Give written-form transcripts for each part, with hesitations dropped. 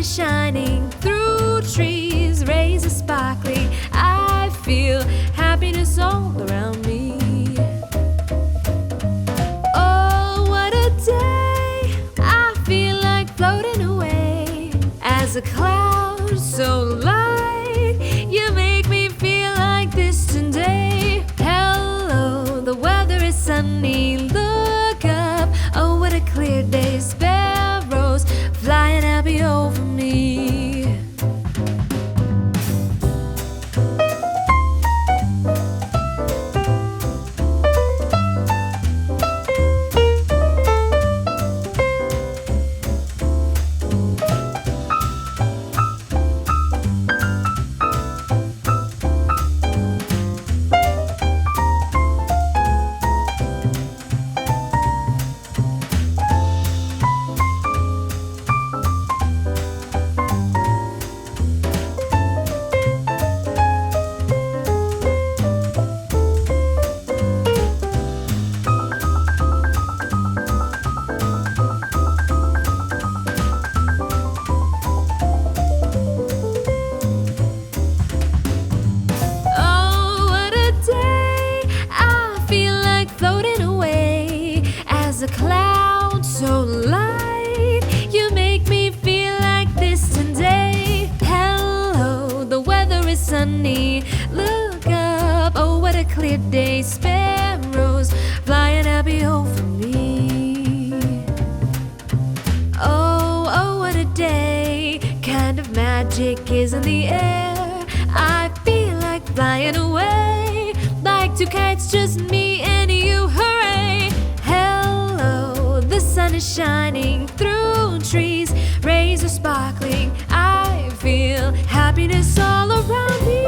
is shining through trees, rays are sparkling. I feel happiness all around me. Oh, what a day! I feel like floating away as a cloud so light. You make me feel like this today. Hello, the weather is sunny. Look up, oh, what a clear day. Sparrows flying happy over me. A cloud so light, you make me feel like this today. Hello, the weather is sunny. Look up, oh, what a clear day. Sparrows flying happy over me. Oh, oh, what a day. Kind of magic is in the air. I feel like flying away, like two kites, just me and you. Hooray! The sun is shining through trees, rays are sparkling. I feel happiness all around me.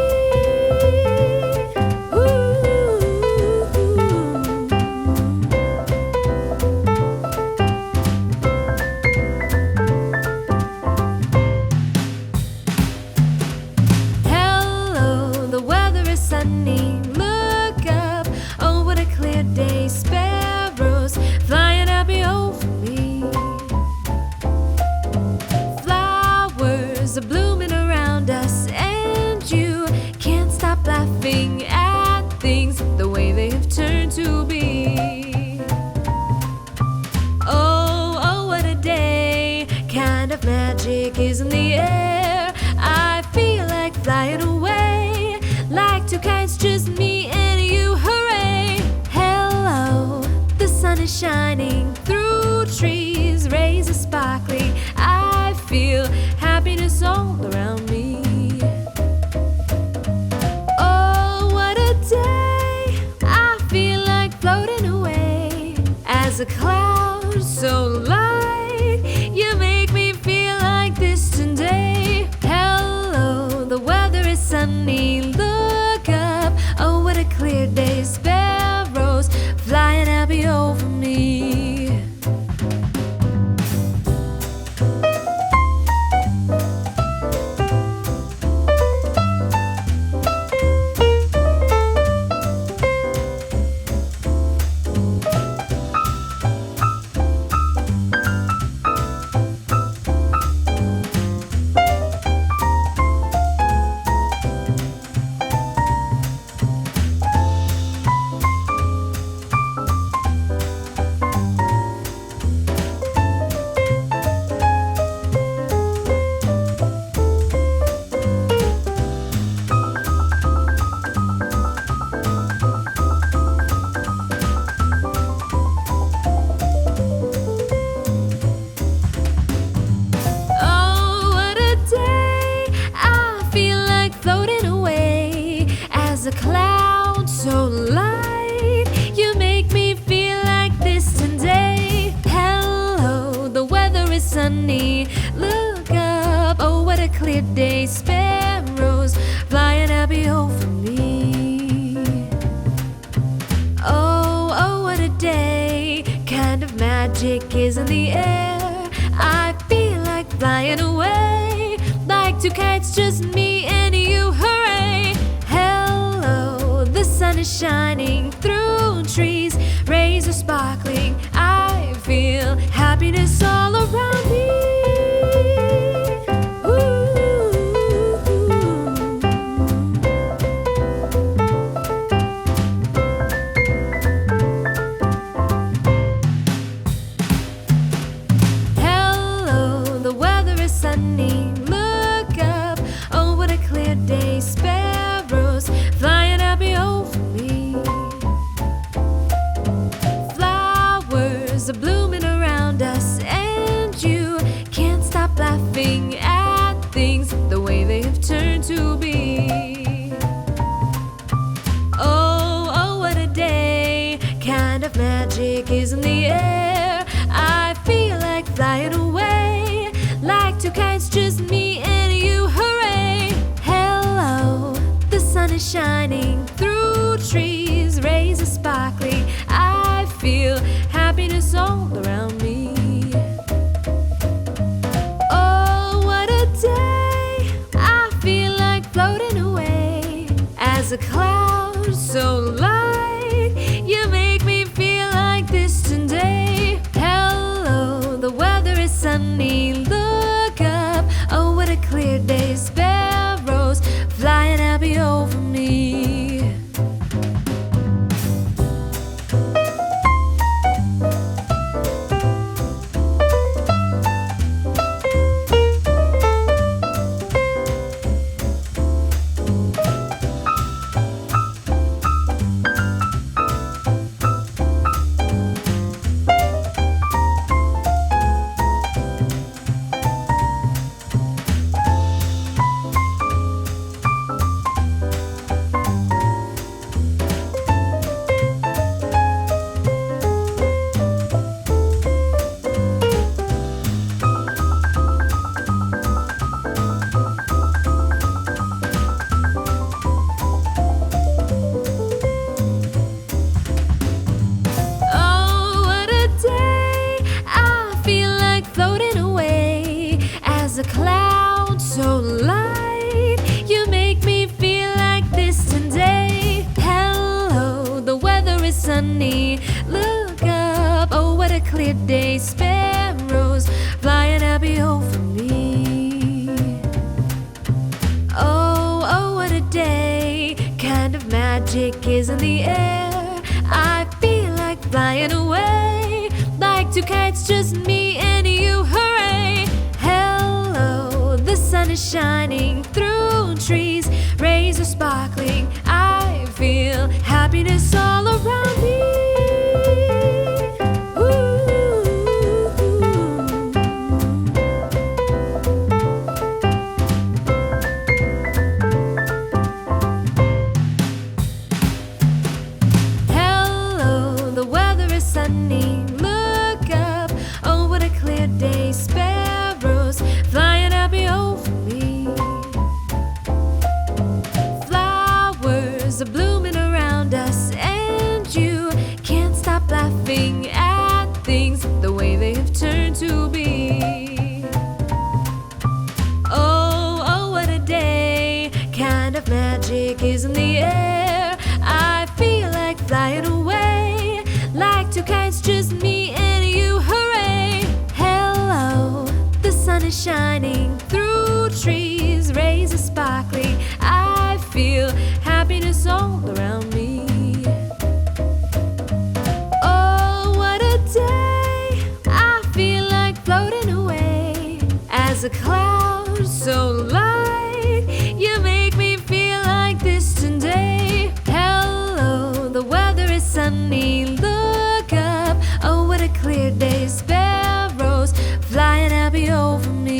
Hello, the weather is sunny. Look up, oh, what a clear day. Sparrows flying happy over me. Flowers are blooming around us, and you can't stop laughing at things the way they have turned to be. Oh, oh, what a day. Kind of magic is in the air. I feel like flying away, like two kites, just me and you. Hooray! Hello, the sun is shining through trees, rays are sparkling. I feel happiness all around me. Oh, what a day! I feel like floating away as a cloud so light. You make me feel like this today. Hello, the weather is sunny. Look up, oh, what a clear day. Sparrows flying happy over me. A cloud so light, you make me feel like this today. Hello, the weather is sunny. Look up, oh, what a clear day. Sparrows flying happy over me. Oh, oh, what a day. Kind of magic is in the air. I feel like flying away, like two kites, just me and you. Hooray! The sun is shining through trees, rays are sparkling. I feel happiness all around me. a cloud so light. You make me feel like this today. Hello, the weather is sunny. Look up, oh what a clear day. Sparrows flying happy over me. A cloud so light, you make me feel like this today. Hello, the weather is sunny. Look up, oh what a clear day. Sparrows flying happy over me. Oh, oh what a day. Kind of magic is in the air. I feel like flying away, like two kites, just me and you. Hooray! The sun is shining through trees, rays are sparkling. I feel happiness all around me. Hello, the weather is sunny. Look up, oh what a clear day. Sparrows flying happy over me. Flowers are blooming around us, and you can't stop laughing at things the way they have turned to be. Oh, oh what a day. Kind of magic is in the air. I feel like flying away, like two kites, just me and you. Hooray! Hello, the sun is shining through trees, rays are sparkling. I feel happiness all around me. Oh, what a day. I feel like floating away as a cloud so light. You make me feel like this today. Hello, the weather is sunny. Look up, oh what a clear day. Sparrows flying happy over me.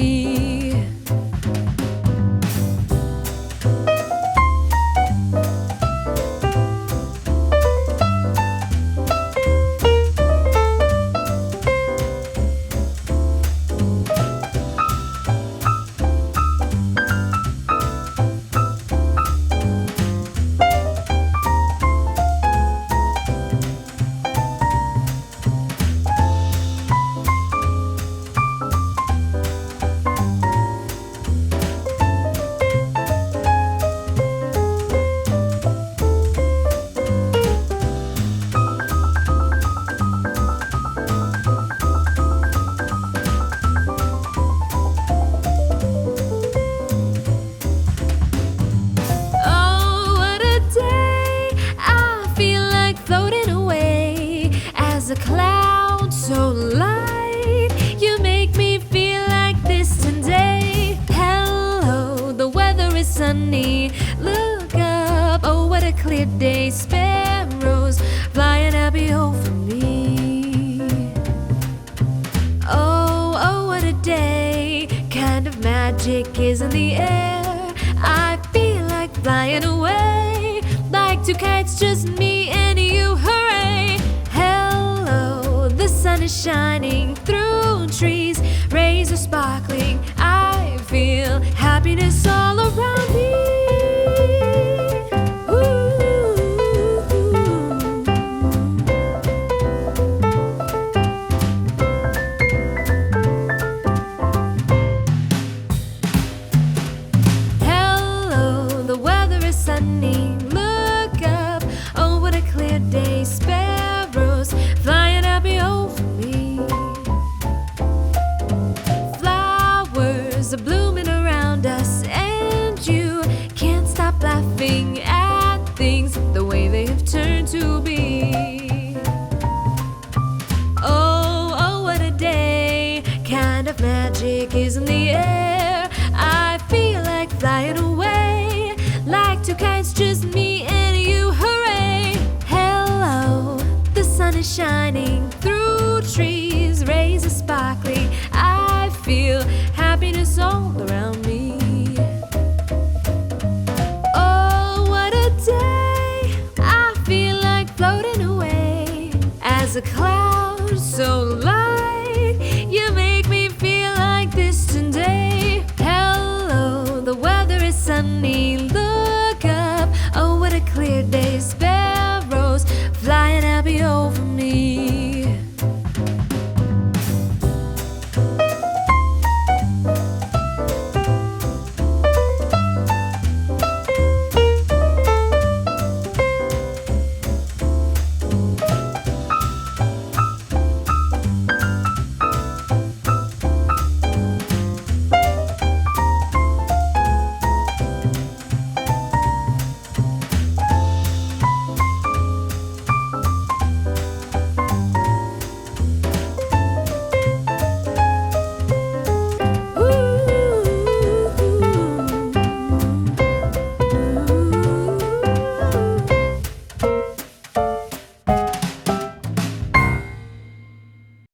A cloud so light, you make me feel like this today. Hello, the weather is sunny. Look up, oh what a clear day. Sparrows flying happy over me. Oh, oh what a day. Kind of magic is in the air. I feel like flying away, like two kites, just me and you. Hooray! The sun is shining through trees, rays are sparkling. I feel happiness all around me. Hello, the weather is sunny. Look magic is in the air. I feel like flying away, like two kites, just me and you, hooray! Hello, the sun is shining through trees, rays are sparkling. I feel happiness all around me. Oh, what a day! I feel like floating away as a cloud so light.